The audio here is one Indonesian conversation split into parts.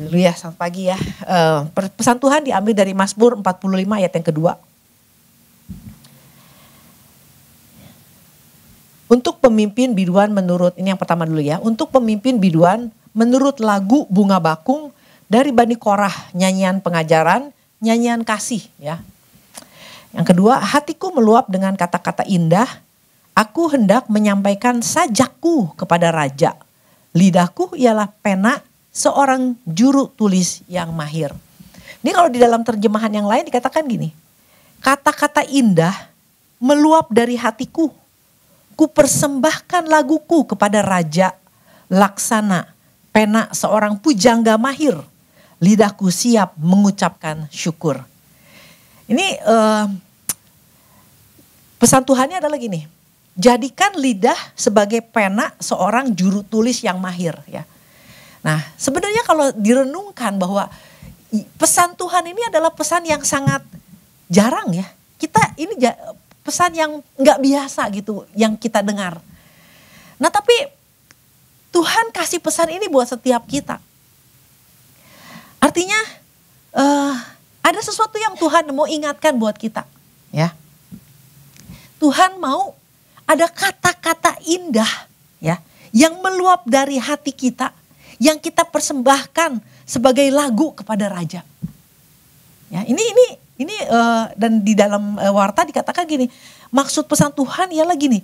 Haleluya, selamat pagi ya. Pesan Tuhan diambil dari Mazmur 45 ayat yang kedua. Untuk pemimpin biduan menurut, ini yang pertama dulu ya. Untuk pemimpin biduan menurut lagu bunga bakung dari Bani Korah, nyanyian pengajaran, nyanyian kasih ya. Yang kedua, hatiku meluap dengan kata-kata indah. Aku hendak menyampaikan sajakku kepada raja. Lidahku ialah pena seorang juru tulis yang mahir. Ini kalau di dalam terjemahan yang lain dikatakan gini. Kata-kata indah meluap dari hatiku. Ku persembahkan laguku kepada raja. Laksana, pena seorang pujangga mahir. Lidahku siap mengucapkan syukur. Ini pesan Tuhannya adalah gini. Jadikan lidah sebagai pena seorang juru tulis yang mahir ya. Nah sebenarnya kalau direnungkan bahwa pesan Tuhan ini adalah pesan yang sangat jarang ya. Kita ini pesan yang gak biasa gitu yang kita dengar. Nah tapi Tuhan kasih pesan ini buat setiap kita. Artinya ada sesuatu yang Tuhan mau ingatkan buat kita ya. Tuhan mau ada kata-kata indah ya yang meluap dari hati kita yang kita persembahkan sebagai lagu kepada raja. Ya, ini dan di dalam warta dikatakan gini, maksud pesan Tuhan ialah gini,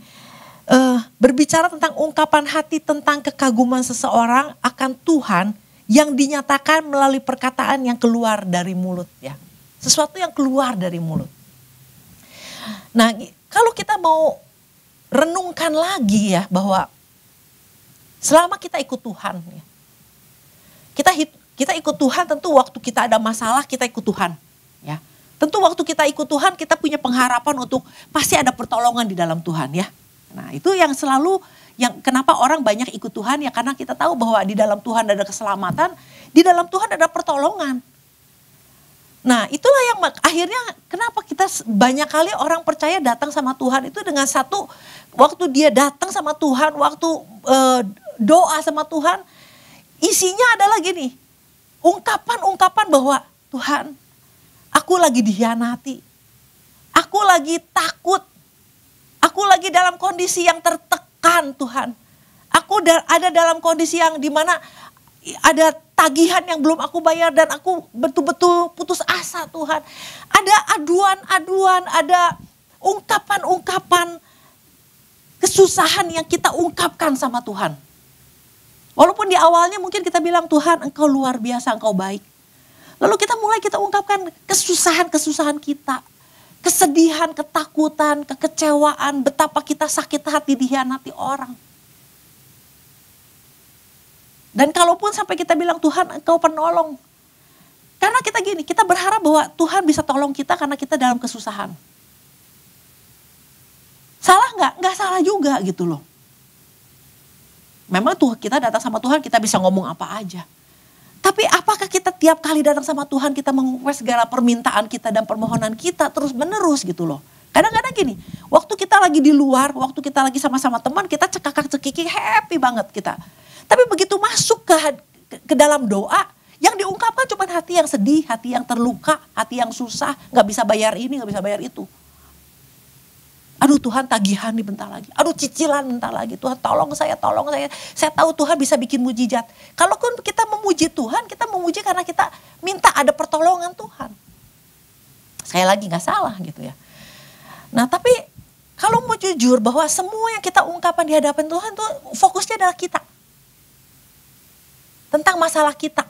berbicara tentang ungkapan hati tentang kekaguman seseorang akan Tuhan yang dinyatakan melalui perkataan yang keluar dari mulut ya. Sesuatu yang keluar dari mulut. Nah, kalau kita mau renungkan lagi ya bahwa selama kita ikut Tuhan ya, kita ikut Tuhan tentu waktu kita ada masalah kita ikut Tuhan ya. Tentu waktu kita ikut Tuhan kita punya pengharapan untuk pasti ada pertolongan di dalam Tuhan ya. Nah itu yang selalu yang kenapa orang banyak ikut Tuhan ya karena kita tahu bahwa di dalam Tuhan ada keselamatan, di dalam Tuhan ada pertolongan. Nah itulah yang akhirnya kenapa kita banyak kali orang percaya datang sama Tuhan itu dengan satu waktu dia datang sama Tuhan, waktu doa sama Tuhan isinya adalah gini, ungkapan-ungkapan bahwa Tuhan aku lagi dikhianati, aku lagi takut, aku lagi dalam kondisi yang tertekan Tuhan, aku ada dalam kondisi yang dimana ada tagihan yang belum aku bayar dan aku betul-betul putus asa Tuhan. Ada aduan-aduan, ada ungkapan-ungkapan kesusahan yang kita ungkapkan sama Tuhan. Walaupun di awalnya mungkin kita bilang Tuhan engkau luar biasa, engkau baik. Lalu kita ungkapkan kesusahan-kesusahan kita. Kesedihan, ketakutan, kekecewaan, betapa kita sakit hati dikhianati orang. Dan kalaupun sampai kita bilang Tuhan engkau penolong. Karena kita gini, kita berharap bahwa Tuhan bisa tolong kita karena kita dalam kesusahan. Salah nggak? Nggak salah juga gitu loh. Memang tuh kita datang sama Tuhan kita bisa ngomong apa aja. Tapi apakah kita tiap kali datang sama Tuhan kita mengungkapkan segala permintaan kita dan permohonan kita terus menerus gitu loh. Kadang-kadang gini, waktu kita lagi di luar, waktu kita lagi sama-sama teman kita cekakak-cekiki happy banget kita. Tapi begitu masuk ke dalam doa, yang diungkapkan cuma hati yang sedih, hati yang terluka, hati yang susah, gak bisa bayar ini, gak bisa bayar itu. Aduh Tuhan tagihan nih bentar lagi, aduh cicilan bentar lagi, Tuhan tolong saya. Saya tahu Tuhan bisa bikin mujizat. Kalaupun kita memuji Tuhan, kita memuji karena kita minta ada pertolongan Tuhan. Sekali lagi gak salah gitu ya. Nah tapi kalau mau jujur bahwa semua yang kita ungkapkan di hadapan Tuhan tuh fokusnya adalah kita. Tentang masalah kita.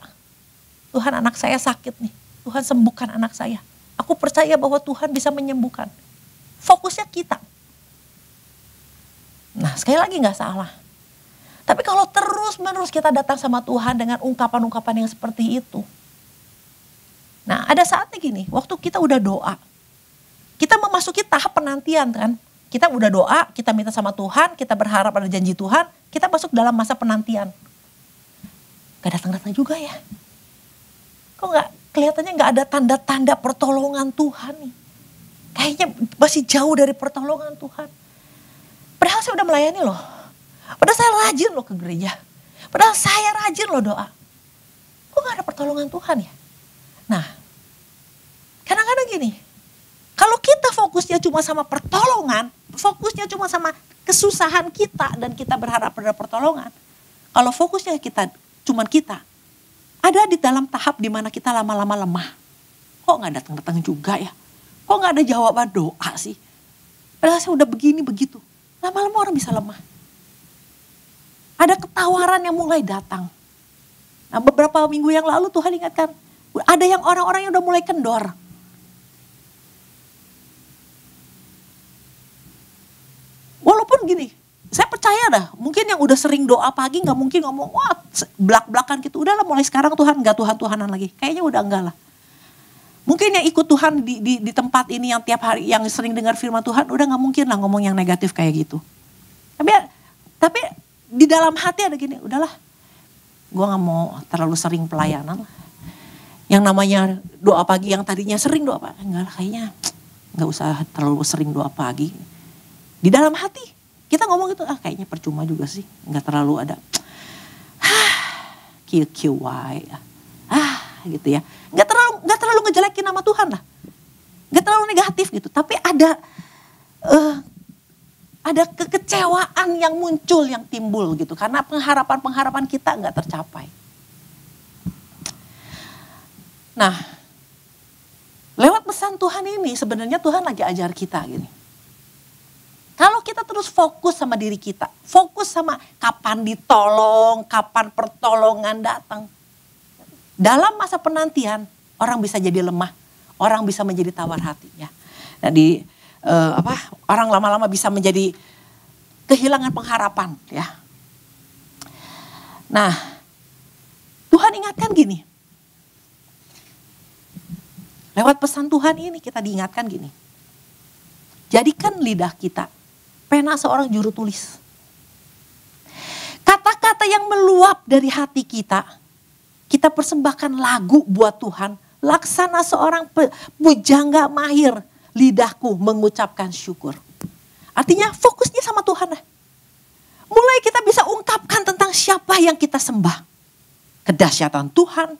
Tuhan anak saya sakit nih. Tuhan sembuhkan anak saya. Aku percaya bahwa Tuhan bisa menyembuhkan. Fokusnya kita. Nah sekali lagi gak salah. Tapi kalau terus menerus kita datang sama Tuhan dengan ungkapan-ungkapan yang seperti itu. Nah ada saatnya gini. Waktu kita udah doa. Kita memasuki tahap penantian kan. Kita udah doa, kita minta sama Tuhan. Kita berharap ada janji Tuhan. Kita masuk dalam masa penantian. Gak datang-datang juga ya. Kok kelihatannya gak ada tanda-tanda pertolongan Tuhan nih. Kayaknya masih jauh dari pertolongan Tuhan. Padahal saya udah melayani loh. Padahal saya rajin loh ke gereja. Padahal saya rajin loh doa. Kok gak ada pertolongan pertolongan Tuhan ya. Nah, kadang-kadang gini, kalau kita fokusnya cuma sama pertolongan, fokusnya cuma sama kesusahan kita dan kita berharap pada pertolongan. Kalau fokusnya cuman kita, ada di dalam tahap di mana kita lama-lama lemah. Kok nggak datang-datang juga ya? Kok nggak ada jawaban doa sih? Padahal saya udah begini begitu. Lama-lama orang bisa lemah. Ada ketawaran yang mulai datang. Nah, beberapa minggu yang lalu Tuhan ingatkan, ada yang orang-orang yang udah mulai kendor. Walaupun gini, saya percaya dah, mungkin yang udah sering doa pagi gak mungkin ngomong, wah belak-belakan gitu. Udahlah mulai sekarang Tuhan gak Tuhan-Tuhanan lagi. Kayaknya udah enggak lah. Mungkin yang ikut Tuhan di tempat ini yang tiap hari, yang sering dengar firman Tuhan, udah gak mungkin lah ngomong yang negatif kayak gitu. Tapi di dalam hati ada gini, udahlah. Gue gak mau terlalu sering pelayanan lah. Yang namanya doa pagi yang tadinya sering doa pagi, enggak lah kayaknya gak usah terlalu sering doa pagi. Di dalam hati kita ngomong gitu, kayaknya percuma juga sih, nggak terlalu ada QQY, gitu ya, nggak terlalu ngejelekin nama Tuhan lah, nggak terlalu negatif gitu, tapi ada kekecewaan yang muncul, yang timbul gitu, karena pengharapan kita nggak tercapai. Nah, lewat pesan Tuhan ini sebenarnya Tuhan lagi ajar kita gini. Kalau kita terus fokus sama diri kita, fokus sama kapan ditolong, kapan pertolongan datang. Dalam masa penantian, orang bisa jadi lemah, orang bisa menjadi tawar hati ya. Jadi orang lama-lama bisa menjadi kehilangan pengharapan ya. Nah, Tuhan ingatkan gini. Lewat pesan Tuhan ini kita diingatkan gini. Jadikan lidah kita pena seorang juru tulis. Kata-kata yang meluap dari hati kita, kita persembahkan lagu buat Tuhan. Laksana seorang pujangga mahir, lidahku mengucapkan syukur. Artinya fokusnya sama Tuhan. Mulai kita bisa ungkapkan tentang siapa yang kita sembah. Kedahsyatan Tuhan,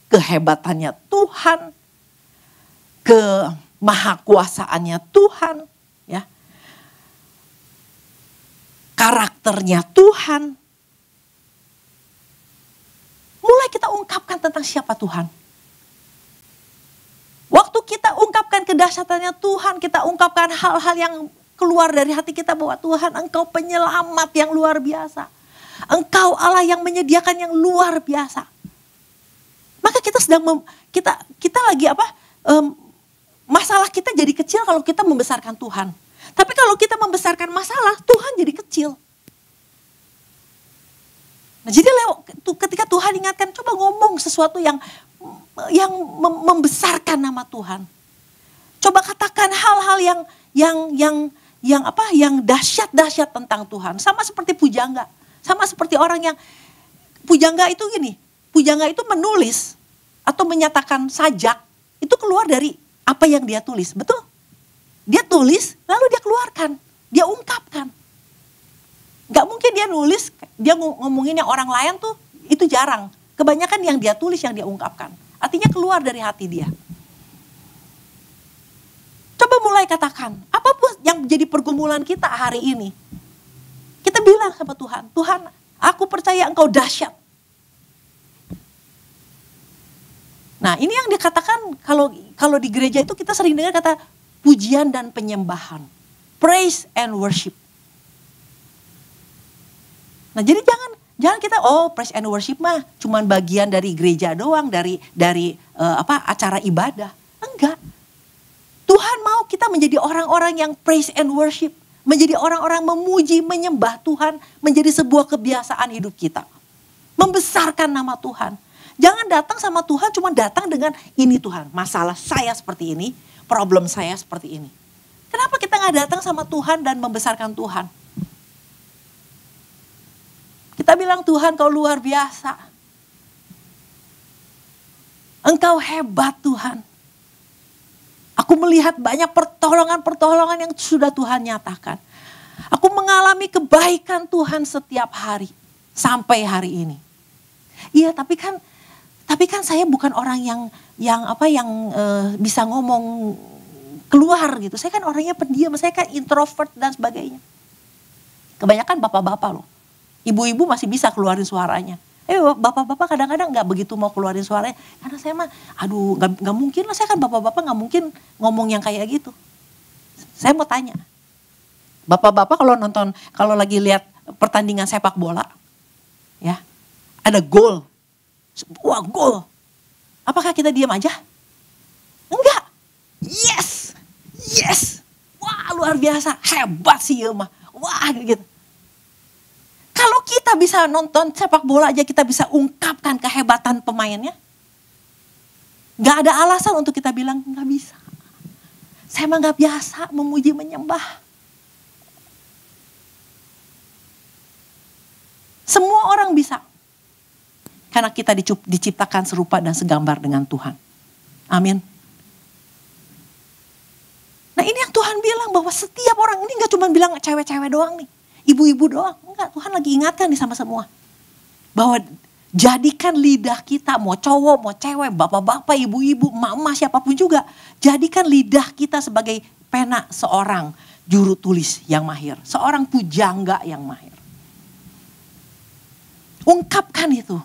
kehebatannya Tuhan, kemahakuasaannya Tuhan, ya. Karakternya Tuhan. Mulai kita ungkapkan tentang siapa Tuhan. Waktu kita ungkapkan kedahsyatannya Tuhan, kita ungkapkan hal-hal yang keluar dari hati kita bahwa Tuhan, Engkau penyelamat yang luar biasa. Engkau Allah yang menyediakan yang luar biasa. Maka kita kita lagi masalah kita jadi kecil kalau kita membesarkan Tuhan. Tapi kalau kita membesarkan masalah, Tuhan jadi kecil. Nah, jadi ketika Tuhan ingatkan, coba ngomong sesuatu yang membesarkan nama Tuhan. Coba katakan hal-hal yang dahsyat tentang Tuhan. Sama seperti pujangga. Sama seperti orang yang pujangga itu gini. Pujangga itu menulis atau menyatakan sajak. Itu keluar dari apa yang dia tulis. Betul? Dia tulis lalu dia keluarkan. Dia ungkapkan. Gak mungkin dia nulis, dia ngomongin yang orang lain tuh itu jarang. Kebanyakan yang dia tulis yang dia ungkapkan. Artinya keluar dari hati dia. Coba mulai katakan, apapun yang jadi pergumulan kita hari ini. Kita bilang sama Tuhan, Tuhan aku percaya Engkau dahsyat. Nah ini yang dikatakan kalau di gereja itu kita sering dengar kata pujian dan penyembahan. Praise and worship. Nah jadi jangan kita praise and worship mah cuman bagian dari gereja doang, dari acara ibadah. Enggak. Tuhan mau kita menjadi orang-orang yang praise and worship. Menjadi orang-orang memuji, menyembah Tuhan. Menjadi sebuah kebiasaan hidup kita. Membesarkan nama Tuhan. Jangan datang sama Tuhan cuma datang dengan ini Tuhan. Masalah saya seperti ini, problem saya seperti ini. Kenapa kita gak datang sama Tuhan dan membesarkan Tuhan? Kita bilang Tuhan Kau luar biasa. Engkau hebat Tuhan. Aku melihat banyak pertolongan-pertolongan yang sudah Tuhan nyatakan. Aku mengalami kebaikan Tuhan setiap hari. Sampai hari ini. Iya tapi Tapi kan saya bukan orang yang bisa ngomong keluar gitu. Saya kan orangnya pendiam, saya kan introvert dan sebagainya. Kebanyakan bapak-bapak loh. Ibu-ibu masih bisa keluarin suaranya. Bapak-bapak kadang-kadang nggak begitu mau keluarin suaranya. Karena saya mah, aduh nggak mungkin lah, saya kan bapak-bapak nggak mungkin ngomong yang kayak gitu. Saya mau tanya, bapak-bapak kalau lagi lihat pertandingan sepak bola, ya ada gol, wah gol, apakah kita diam aja? Enggak, yes, wah luar biasa, hebat sih ya mah, wah gitu. Kalau kita bisa nonton sepak bola aja kita bisa ungkapkan kehebatan pemainnya, nggak ada alasan untuk kita bilang nggak bisa. Saya mah nggak biasa memuji menyembah. Semua orang bisa. Karena kita diciptakan serupa dan segambar dengan Tuhan. Amin. Nah ini yang Tuhan bilang bahwa setiap orang, ini gak cuma bilang cewek-cewek doang nih. Ibu-ibu doang. Enggak, Tuhan lagi ingatkan nih sama semua. Bahwa jadikan lidah kita, mau cowok, mau cewek, bapak-bapak, ibu-ibu, mama, siapapun juga. Jadikan lidah kita sebagai pena seorang juru tulis yang mahir. Seorang pujangga yang mahir. Ungkapkan itu.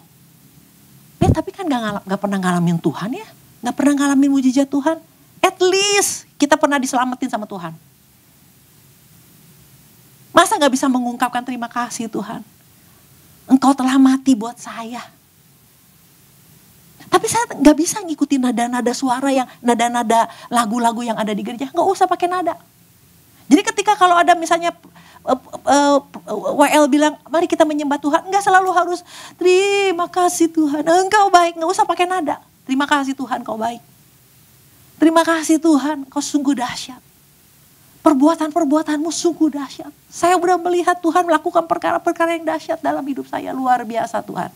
Tapi kan gak pernah ngalamin Tuhan ya. Gak pernah ngalamin mujizat Tuhan. At least kita pernah diselamatin sama Tuhan. Masa gak bisa mengungkapkan terima kasih Tuhan. Engkau telah mati buat saya. Tapi saya gak bisa ngikutin nada-nada suara yang, nada-nada lagu-lagu yang ada di gereja. Gak usah pakai nada. Jadi ketika kalau ada misalnya WL bilang mari kita menyembah Tuhan, enggak selalu harus terima kasih Tuhan, engkau baik, enggak usah pakai nada. Terima kasih Tuhan kau baik. Terima kasih Tuhan kau sungguh dahsyat. Perbuatan-perbuatanmu sungguh dahsyat. Saya sudah melihat Tuhan melakukan perkara-perkara yang dahsyat dalam hidup saya, luar biasa Tuhan.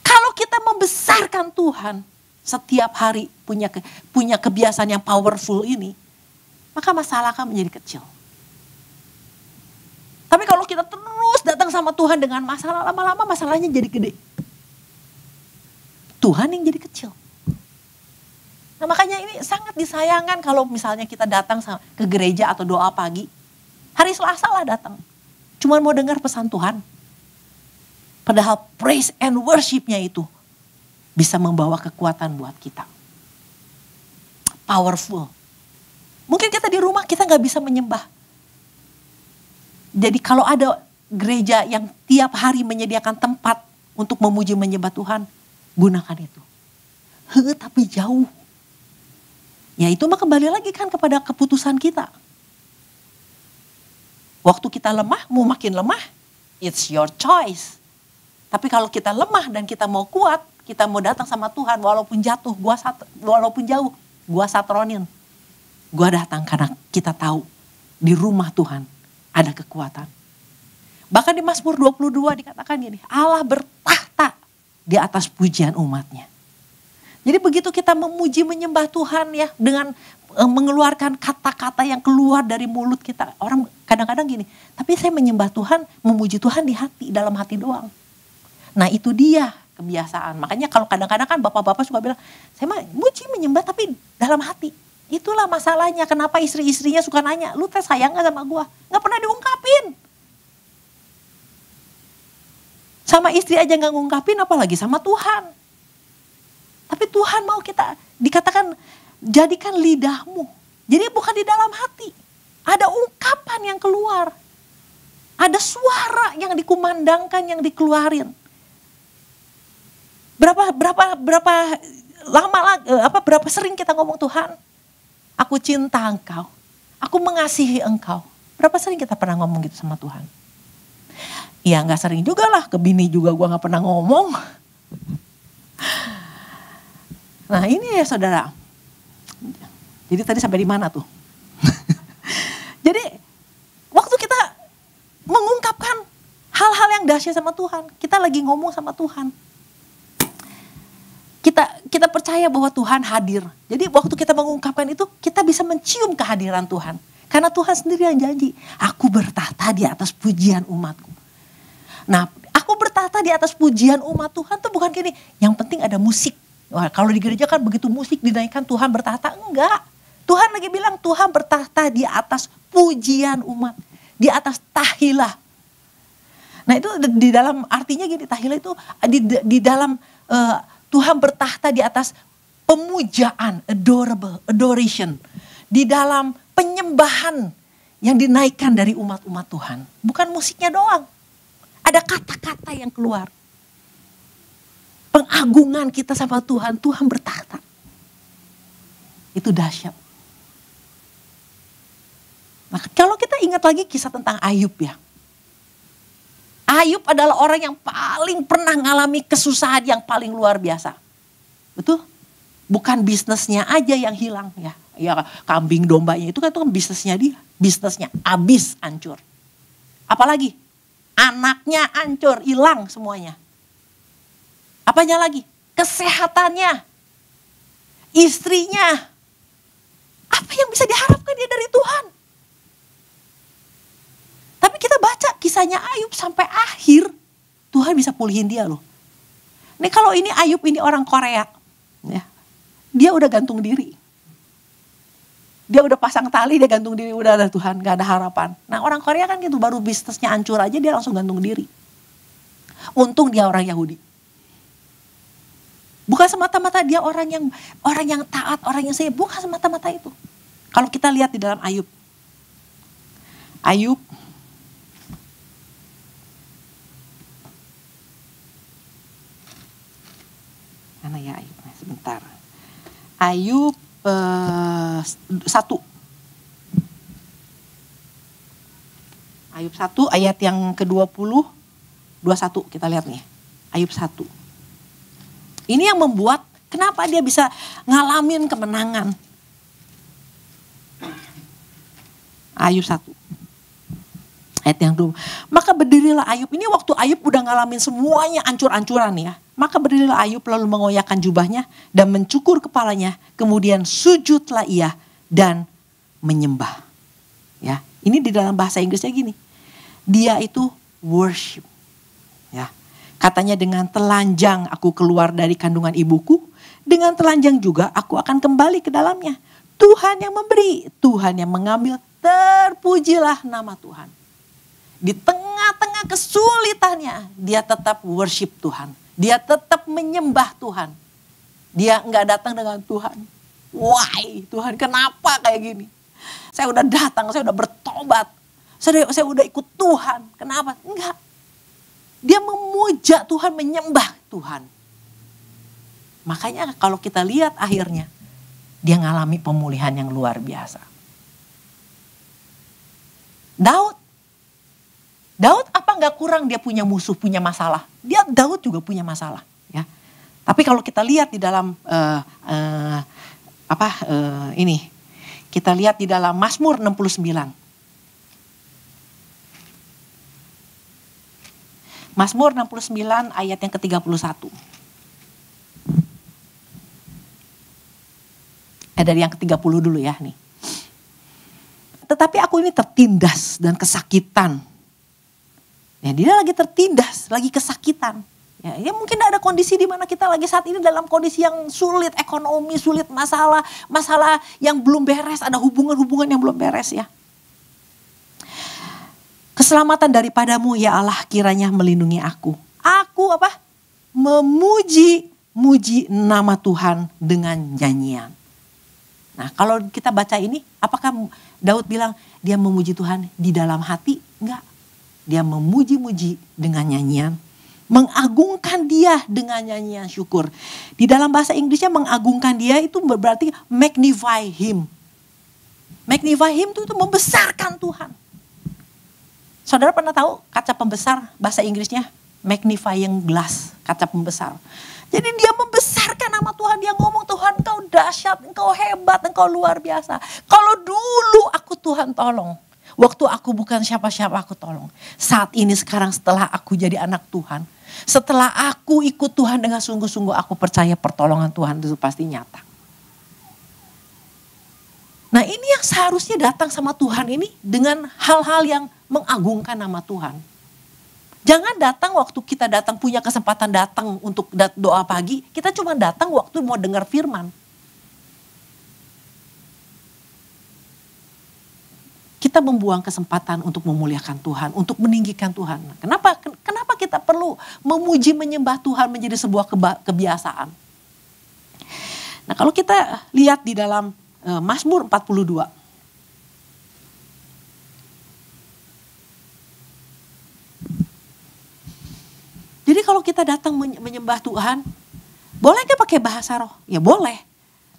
Kalau kita membesarkan Tuhan setiap hari punya kebiasaan yang powerful ini, maka masalah akan menjadi kecil. Tapi kalau kita terus datang sama Tuhan dengan masalah, lama-lama masalahnya jadi gede. Tuhan yang jadi kecil. Nah makanya ini sangat disayangkan kalau misalnya kita datang ke gereja atau doa pagi. Hari Selasa lah datang. Cuma mau dengar pesan Tuhan. Padahal praise and worship-nya itu bisa membawa kekuatan buat kita. Powerful. Mungkin kita di rumah kita gak bisa menyembah. Jadi kalau ada gereja yang tiap hari menyediakan tempat untuk memuji menyembah Tuhan, gunakan itu. Tapi jauh. Ya itu mah kembali lagi kan kepada keputusan kita. Waktu kita lemah, mau makin lemah, it's your choice. Tapi kalau kita lemah dan kita mau kuat, kita mau datang sama Tuhan, walaupun jatuh, walaupun jauh, gua satronin. Gua datang karena kita tahu di rumah Tuhan ada kekuatan. Bahkan di Mazmur 22 dikatakan gini, Allah bertahta di atas pujian umatnya. Jadi begitu kita memuji menyembah Tuhan ya, dengan mengeluarkan kata-kata yang keluar dari mulut kita. Orang kadang-kadang gini, tapi saya menyembah Tuhan, memuji Tuhan di hati, dalam hati doang. Nah itu dia kebiasaan. Makanya kalau kadang-kadang kan bapak-bapak suka bilang, saya mah muji menyembah tapi dalam hati. Itulah masalahnya, kenapa istri-istrinya suka nanya, lu teh sayang gak sama gua? Gak pernah diungkapin. Sama istri aja gak ngungkapin, apalagi sama Tuhan. Tapi Tuhan mau kita, dikatakan jadikan lidahmu. Jadi bukan di dalam hati. Ada ungkapan yang keluar. Ada suara yang dikumandangkan, yang dikeluarin. Berapa sering kita ngomong Tuhan, aku cinta engkau, aku mengasihi engkau. Berapa sering kita pernah ngomong gitu sama Tuhan? Ya gak sering juga lah, ke bini juga gue gak pernah ngomong. Nah ini ya saudara. Jadi tadi sampai di mana tuh? Jadi waktu kita mengungkapkan hal-hal yang dahsyat sama Tuhan, kita lagi ngomong sama Tuhan. Kita percaya bahwa Tuhan hadir. Jadi waktu kita mengungkapkan itu, kita bisa mencium kehadiran Tuhan. Karena Tuhan sendiri yang janji, aku bertahta di atas pujian umatku. Nah, Aku bertahta di atas pujian umat Tuhan tuh bukan gini, yang penting ada musik. Wah, kalau di gereja kan begitu musik dinaikkan Tuhan bertahta, enggak. Tuhan lagi bilang Tuhan bertahta di atas pujian umat, di atas tahila. Nah itu di dalam artinya gini, tahila itu di dalam Tuhan bertahta di atas pemujaan, adoration. Di dalam penyembahan yang dinaikkan dari umat-umat Tuhan. Bukan musiknya doang. Ada kata-kata yang keluar. Pengagungan kita sama Tuhan, Tuhan bertahta. Itu dahsyat. Nah, kalau kita ingat lagi kisah tentang Ayub ya. Ayub adalah orang yang paling pernah mengalami kesusahan yang paling luar biasa. Betul? Bukan bisnisnya aja yang hilang ya. Ya kambing dombanya itu kan bisnisnya dia. Bisnisnya habis, hancur. Apalagi? Anaknya hancur, hilang semuanya. Apanya lagi? Kesehatannya. Istrinya. Apa yang bisa diharapkan dia dari Tuhan? Tapi kita baca kisahnya Ayub sampai akhir. Tuhan bisa pulihin dia loh. Nih kalau ini Ayub ini orang Korea. Ya, dia udah gantung diri. Dia udah pasang tali, dia gantung diri, udah ada Tuhan, gak ada harapan. Nah orang Korea kan gitu, baru bisnisnya hancur aja dia langsung gantung diri. Untung dia orang Yahudi. Bukan semata-mata dia orang yang taat, orang yang setia, bukan semata-mata itu. Kalau kita lihat di dalam Ayub. Ayub mana ya Ayub? Sebentar. Ayub 1. Ayub 1 ayat yang ke-20, 21 kita lihat nih. Ayub 1. Ini yang membuat kenapa dia bisa ngalamin kemenangan. Ayub 1. Ayat yang 2. Maka berdirilah Ayub. Ini waktu Ayub udah ngalamin semuanya ancur-ancuran ya. Maka berdirilah Ayub lalu mengoyakkan jubahnya dan mencukur kepalanya. Kemudian sujudlah ia dan menyembah. Ya, ini di dalam bahasa Inggrisnya gini. Dia itu worship. Ya. Katanya dengan telanjang aku keluar dari kandungan ibuku. Dengan telanjang juga aku akan kembali ke dalamnya. Tuhan yang memberi, Tuhan yang mengambil. Terpujilah nama Tuhan. Di tengah-tengah kesulitannya dia tetap worship Tuhan. Dia tetap menyembah Tuhan. Dia enggak datang dengan Tuhan. Why Tuhan kenapa kayak gini? Saya udah datang, saya udah bertobat. Saya udah ikut Tuhan. Kenapa? Enggak. Dia memuja Tuhan, menyembah Tuhan. Makanya kalau kita lihat akhirnya. Dia ngalami pemulihan yang luar biasa. Daud apa nggak kurang dia punya musuh, punya masalah. Daud juga punya masalah. Ya. Tapi kalau kita lihat di dalam kita lihat di dalam Mazmur 69. Mazmur 69 ayat yang ke-31. Dari yang ke-30 dulu ya nih. Tetapi aku ini tertindas dan kesakitan. Ya, dia lagi tertindas, lagi kesakitan. Ya mungkin ada kondisi di mana kita lagi saat ini dalam kondisi yang sulit, ekonomi sulit, masalah yang belum beres, ada hubungan-hubungan yang belum beres ya. Keselamatan daripadamu ya Allah kiranya melindungi aku. Aku apa? Memuji nama Tuhan dengan nyanyian. Nah kalau kita baca ini, apakah Daud bilang dia memuji Tuhan di dalam hati? Enggak. Dia memuji-muji dengan nyanyian. Mengagungkan dia dengan nyanyian syukur. Di dalam bahasa Inggrisnya mengagungkan dia itu berarti magnify him. Magnify him itu membesarkan Tuhan. Saudara pernah tahu kaca pembesar bahasa Inggrisnya? Magnifying glass, kaca pembesar. Jadi dia membesarkan nama Tuhan. Dia ngomong Tuhan engkau dahsyat, engkau hebat, engkau luar biasa. Kalau dulu aku Tuhan tolong. Waktu aku bukan siapa-siapa aku tolong. Saat ini sekarang setelah aku jadi anak Tuhan. Setelah aku ikut Tuhan dengan sungguh-sungguh aku percaya pertolongan Tuhan itu pasti nyata. Nah ini yang seharusnya datang sama Tuhan ini dengan hal-hal yang mengagungkan nama Tuhan. Jangan datang waktu kita datang punya kesempatan datang untuk doa pagi, kita cuma datang waktu mau dengar firman. Kita membuang kesempatan untuk memuliakan Tuhan, untuk meninggikan Tuhan. Kenapa kita perlu memuji menyembah Tuhan menjadi sebuah kebiasaan? Nah, kalau kita lihat di dalam Mazmur 42. Jadi kalau kita datang menyembah Tuhan, boleh gak pakai bahasa roh? Ya boleh.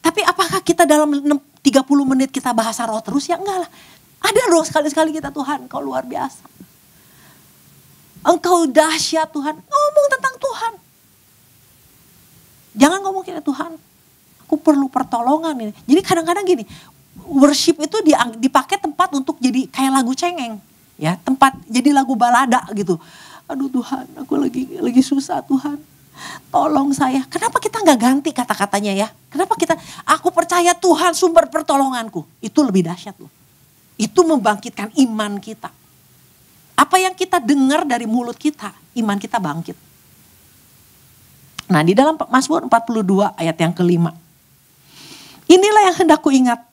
Tapi apakah kita dalam 30 menit kita bahasa roh terus? Ya enggak lah. Ada loh sekali-sekali kita, Tuhan Engkau luar biasa. Engkau dahsyat Tuhan. Ngomong tentang Tuhan. Jangan ngomong kita, Tuhan aku perlu pertolongan ini. Jadi kadang-kadang gini, worship itu dipakai tempat untuk jadi kayak lagu cengeng. Ya, tempat jadi lagu balada gitu. Aduh Tuhan, aku lagi susah Tuhan. Tolong saya. Kenapa kita nggak ganti kata-katanya ya? Kenapa aku percaya Tuhan sumber pertolonganku. Itu lebih dahsyat loh. Itu membangkitkan iman kita. Apa yang kita dengar dari mulut kita, iman kita bangkit. Nah, di dalam Mazmur 42 ayat yang kelima. Inilah yang hendak ku ingat.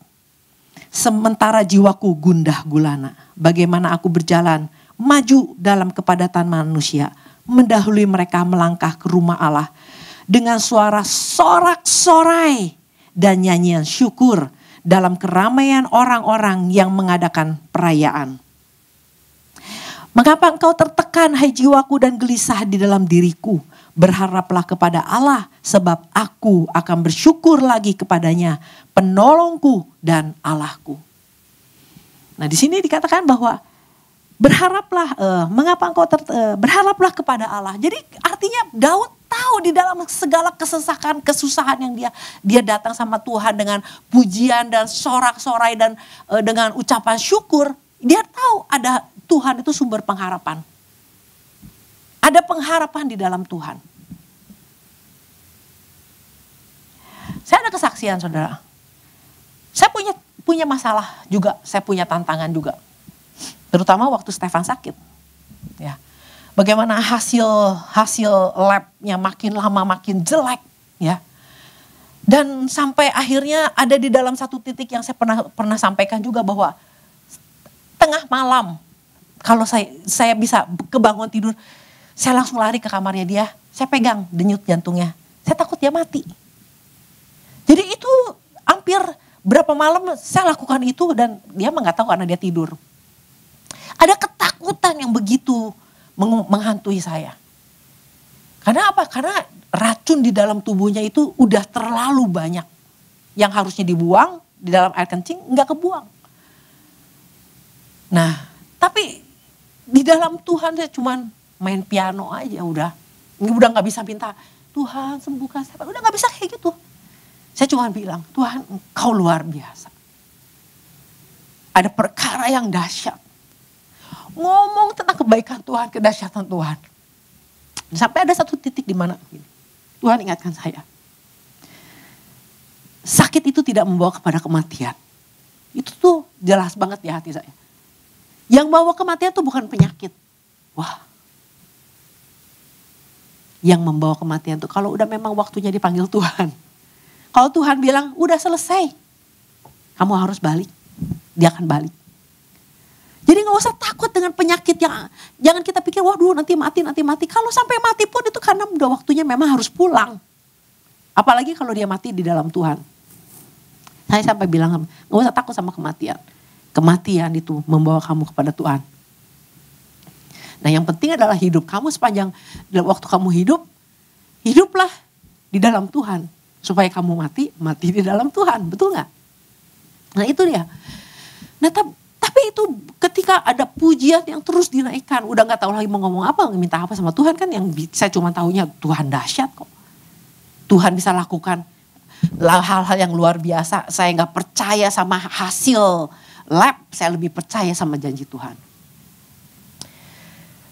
Sementara jiwaku gundah gulana. Bagaimana aku berjalan maju dalam kepadatan manusia, mendahului mereka melangkah ke rumah Allah dengan suara sorak-sorai dan nyanyian syukur dalam keramaian orang-orang yang mengadakan perayaan. Mengapa engkau tertekan, hai jiwaku, dan gelisah di dalam diriku? Berharaplah kepada Allah, sebab aku akan bersyukur lagi kepadanya, penolongku dan Allahku. Nah, di sini dikatakan bahwa berharaplah, berharaplah kepada Allah. Jadi artinya Daud tahu di dalam segala kesusahan yang dia datang sama Tuhan dengan pujian dan sorak-sorai dan dengan ucapan syukur. Dia tahu ada Tuhan itu sumber pengharapan. Ada pengharapan di dalam Tuhan. Saya ada kesaksian, saudara. Saya punya masalah juga, saya punya tantangan juga. Terutama waktu Stefan sakit. Ya. Bagaimana hasil labnya makin lama makin jelek. Ya. Dan sampai akhirnya ada di dalam satu titik yang saya pernah sampaikan juga bahwa tengah malam kalau saya bisa kebangun tidur, saya langsung lari ke kamarnya dia. Saya pegang denyut jantungnya. Saya takut dia mati. Jadi itu hampir berapa malam saya lakukan itu dan dia nggak tahu karena dia tidur. Ada ketakutan yang begitu menghantui saya. Karena apa? Karena racun di dalam tubuhnya itu udah terlalu banyak. Yang harusnya dibuang di dalam air kencing nggak kebuang. Nah, tapi di dalam Tuhan saya cuman main piano aja udah nggak bisa minta Tuhan sembuhkan saya. Udah nggak bisa kayak gitu. Saya cuma bilang, Tuhan Engkau luar biasa. Ada perkara yang dahsyat. Ngomong tentang kebaikan Tuhan, kedahsyatan Tuhan. Sampai ada satu titik di mana Tuhan ingatkan saya. Sakit itu tidak membawa kepada kematian. Itu tuh jelas banget di hati saya. Yang bawa kematian itu bukan penyakit. Wah. Yang membawa kematian itu kalau udah memang waktunya dipanggil Tuhan. Kalau Tuhan bilang udah selesai. Kamu harus balik. Dia akan balik. Jadi gak usah takut dengan penyakit yang jangan kita pikir waduh nanti mati. Kalau sampai mati pun itu karena udah waktunya memang harus pulang. Apalagi kalau dia mati di dalam Tuhan. Saya sampai bilang gak usah takut sama kematian. Kematian itu membawa kamu kepada Tuhan. Nah yang penting adalah hidup kamu sepanjang waktu kamu hidup. Hiduplah di dalam Tuhan. Supaya kamu mati di dalam Tuhan. Betul gak? Nah itu dia. Nah tapi itu ketika ada pujian yang terus dinaikkan. Udah gak tahu lagi mau ngomong apa, minta apa sama Tuhan kan. Yang saya cuma tahunya Tuhan dahsyat kok. Tuhan bisa lakukan hal-hal yang luar biasa. Saya gak percaya sama hasil lab. Saya lebih percaya sama janji Tuhan.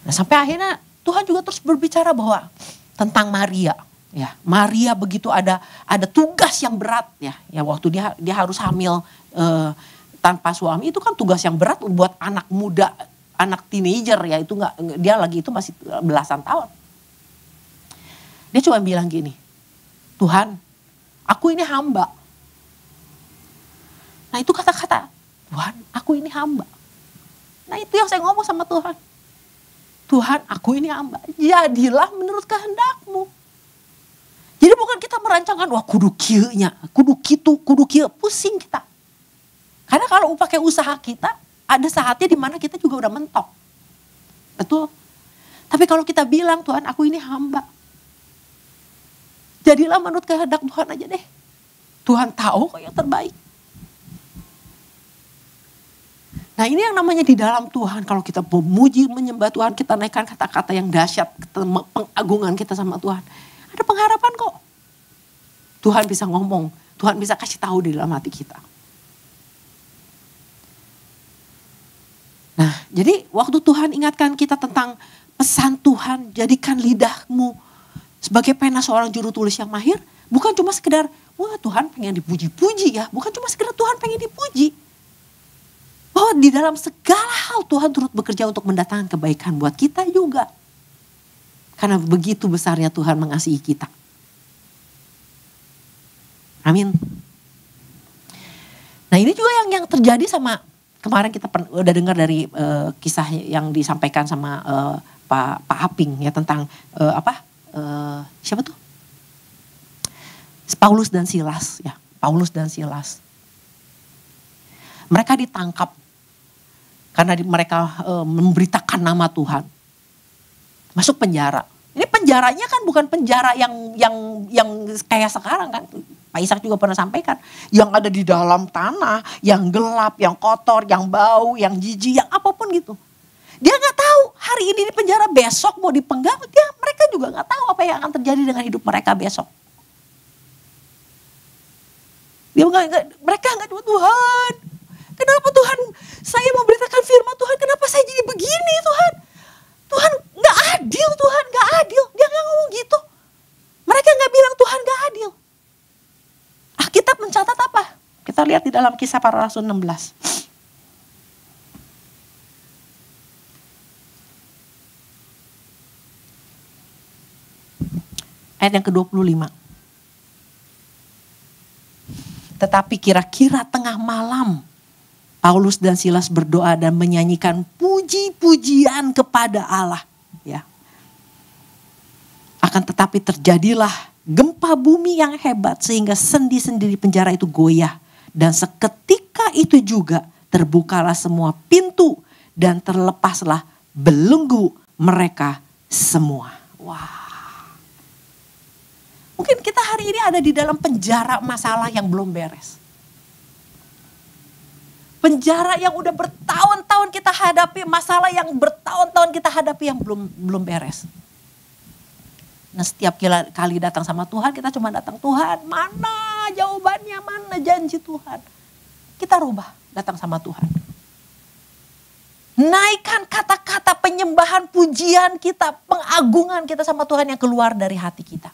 Nah sampai akhirnya Tuhan juga terus berbicara bahwa tentang Maria. Ya, Maria begitu ada tugas yang berat ya. Ya waktu dia harus hamil tanpa suami itu kan tugas yang berat buat anak muda anak teenager ya, itu dia lagi itu masih belasan tahun. Dia cuma bilang gini, Tuhan, aku ini hamba. Nah itu kata-kata, Tuhan, aku ini hamba. Nah itu yang saya ngomong sama Tuhan. Tuhan, aku ini hamba. Jadilah menurut kehendak-Mu. Jadi bukan kita merancangkan, wah kudu kieu nya, kudu kitu, kudu kieu, pusing kita. Karena kalau pakai usaha kita, ada saatnya di mana kita juga udah mentok. Betul. Tapi kalau kita bilang, Tuhan aku ini hamba. Jadilah menurut kehendak Tuhan aja deh. Tuhan tahu kok yang terbaik. Nah ini yang namanya di dalam Tuhan. Kalau kita memuji, menyembah Tuhan, kita naikkan kata-kata yang dahsyat, pengagungan kita sama Tuhan. Ada pengharapan kok. Tuhan bisa ngomong, Tuhan bisa kasih tahu di dalam hati kita. Nah jadi waktu Tuhan ingatkan kita tentang pesan Tuhan, jadikan lidahmu sebagai pena seorang juru tulis yang mahir. Bukan cuma sekedar, wah Tuhan pengen dipuji-puji ya. Bukan cuma sekedar Tuhan pengen dipuji. Bahwa di dalam segala hal Tuhan turut bekerja untuk mendatangkan kebaikan buat kita juga. Karena begitu besarnya Tuhan mengasihi kita. Amin. Nah ini juga yang terjadi sama, kemarin kita udah dengar dari kisah yang disampaikan sama Pak Aping ya tentang siapa tuh? Paulus dan Silas ya. Paulus dan Silas. Mereka ditangkap karena mereka memberitakan nama Tuhan. Masuk penjara. Ini penjaranya kan bukan penjara yang kayak sekarang kan. Pak Ishak juga pernah sampaikan. Yang ada di dalam tanah, yang gelap, yang kotor, yang bau, yang jijik, yang apapun gitu. Dia gak tahu hari ini di penjara, besok mau dipenggal. Mereka juga gak tahu apa yang akan terjadi dengan hidup mereka besok. Mereka gak tahu, Tuhan. Kenapa Tuhan saya memberitakan firman Tuhan, kenapa saya jadi begini Tuhan? Tuhan gak adil, Tuhan gak adil. Dia gak ngomong gitu. Mereka gak bilang Tuhan gak adil. Alkitab mencatat apa? Kita lihat di dalam Kisah Para Rasul 16. Ayat yang ke-25. Tetapi kira-kira tengah malam, Paulus dan Silas berdoa dan menyanyikan puji-pujian kepada Allah. Ya. Akan tetapi terjadilah gempa bumi yang hebat sehingga sendi-sendi di penjara itu goyah. Dan seketika itu juga terbukalah semua pintu dan terlepaslah belenggu mereka semua. Wah. Mungkin kita hari ini ada di dalam penjara masalah yang belum beres. Penjara yang udah bertahun-tahun kita hadapi, masalah yang bertahun-tahun kita hadapi yang belum beres. Nah setiap kali datang sama Tuhan, kita cuma datang, Tuhan mana jawabannya, mana janji Tuhan. Kita rubah, datang sama Tuhan. Naikkan kata-kata penyembahan, pujian kita, pengagungan kita sama Tuhan yang keluar dari hati kita.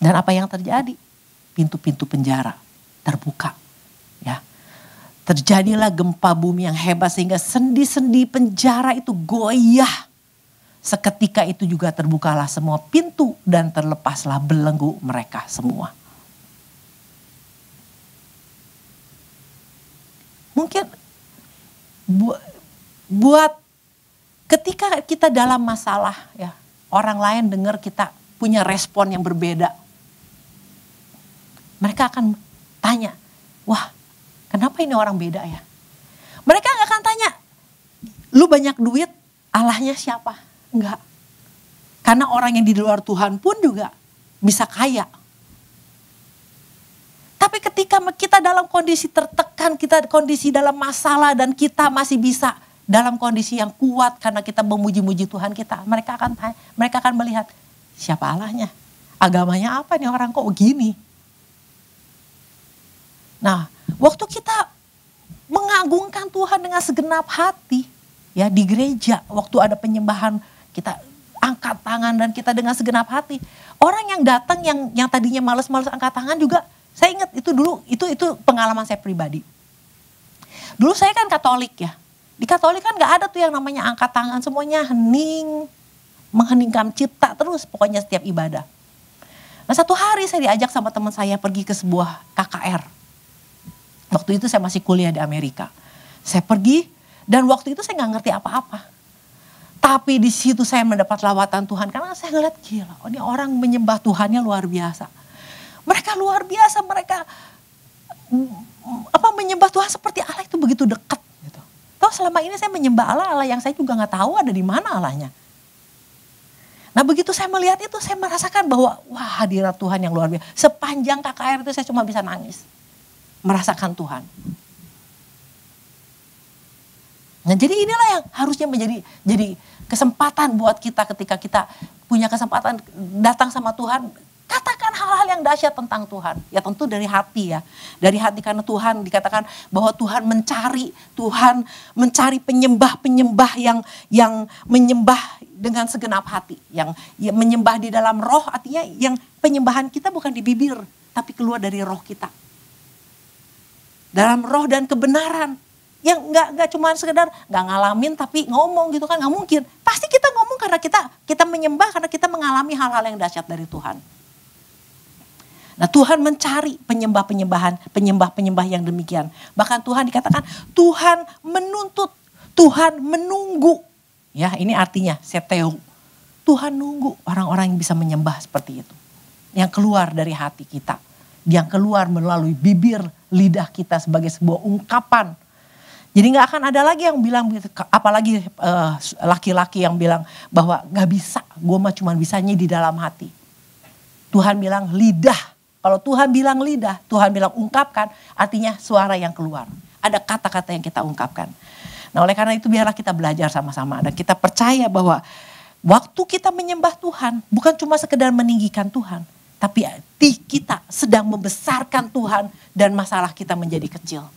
Dan apa yang terjadi? Pintu-pintu penjara terbuka. Ya. Terjadilah gempa bumi yang hebat sehingga sendi-sendi penjara itu goyah. Seketika itu juga terbukalah semua pintu dan terlepaslah belenggu mereka semua. Mungkin buat ketika kita dalam masalah ya, orang lain dengar kita punya respon yang berbeda. Mereka akan tanya, wah kenapa ini orang beda ya? Mereka gak akan tanya, lu banyak duit, Allahnya siapa? Enggak. Karena orang yang di luar Tuhan pun juga bisa kaya. Tapi ketika kita dalam kondisi tertekan, kita kondisi dalam masalah dan kita masih bisa dalam kondisi yang kuat karena kita memuji-muji Tuhan kita. Mereka akan tanya, mereka akan melihat siapa Allahnya? Agamanya apa nih orang kok begini? Nah, waktu kita mengagungkan Tuhan dengan segenap hati, ya di gereja, waktu ada penyembahan, kita angkat tangan dan kita dengan segenap hati. Orang yang datang yang tadinya malas-malas angkat tangan juga, saya ingat itu dulu, itu pengalaman saya pribadi. Dulu saya kan Katolik ya. Di Katolik kan gak ada tuh yang namanya angkat tangan, semuanya hening, mengheningkan cipta terus pokoknya setiap ibadah. Nah satu hari saya diajak sama teman saya pergi ke sebuah KKR. Waktu itu saya masih kuliah di Amerika. Saya pergi dan waktu itu saya gak ngerti apa-apa. Tapi di situ saya mendapat lawatan Tuhan karena saya ngeliat gila, oh ini orang menyembah Tuhannya luar biasa. Mereka luar biasa, mereka menyembah Tuhan seperti Allah itu begitu dekat. Gitu. Toh selama ini saya menyembah Allah yang saya juga nggak tahu ada di mana Allahnya. Nah begitu saya melihat itu saya merasakan bahwa wah hadirat Tuhan yang luar biasa. Sepanjang KKR itu saya cuma bisa nangis. Merasakan Tuhan. Nah jadi inilah yang harusnya jadi kesempatan buat kita ketika kita punya kesempatan datang sama Tuhan. Katakan hal-hal yang dahsyat tentang Tuhan. Ya tentu dari hati ya. Dari hati karena Tuhan dikatakan bahwa Tuhan mencari penyembah-penyembah yang menyembah dengan segenap hati. Yang menyembah di dalam roh artinya yang penyembahan kita bukan di bibir. Tapi keluar dari roh kita. Dalam roh dan kebenaran. Yang nggak cuma sekedar nggak ngalamin tapi ngomong gitu kan. Nggak mungkin. Pasti kita ngomong karena kita menyembah karena kita mengalami hal-hal yang dahsyat dari Tuhan. Nah Tuhan mencari penyembah yang demikian. Bahkan Tuhan dikatakan Tuhan menuntut, Tuhan menunggu. Ya ini artinya seteo. Tuhan nunggu orang-orang yang bisa menyembah seperti itu. Yang keluar dari hati kita. Yang keluar melalui bibir lidah kita sebagai sebuah ungkapan. Jadi gak akan ada lagi yang bilang, apalagi laki-laki yang bilang bahwa gak bisa, gue mah cuma bisanya di dalam hati. Tuhan bilang lidah. Kalau Tuhan bilang lidah, Tuhan bilang ungkapkan, artinya suara yang keluar. Ada kata-kata yang kita ungkapkan. Nah oleh karena itu biarlah kita belajar sama-sama. Dan kita percaya bahwa waktu kita menyembah Tuhan, bukan cuma sekedar meninggikan Tuhan. Tapi kita sedang membesarkan Tuhan dan masalah kita menjadi kecil.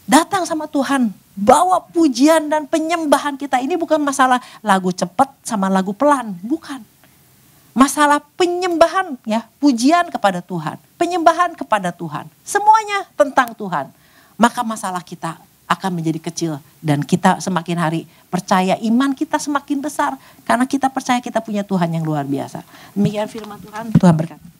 Datang sama Tuhan, bawa pujian dan penyembahan kita. Ini bukan masalah lagu cepat sama lagu pelan, bukan. Masalah penyembahan ya, pujian kepada Tuhan, penyembahan kepada Tuhan. Semuanya tentang Tuhan. Maka masalah kita akan menjadi kecil dan kita semakin hari percaya iman kita semakin besar karena kita percaya kita punya Tuhan yang luar biasa. Demikian firman Tuhan, Tuhan berkati.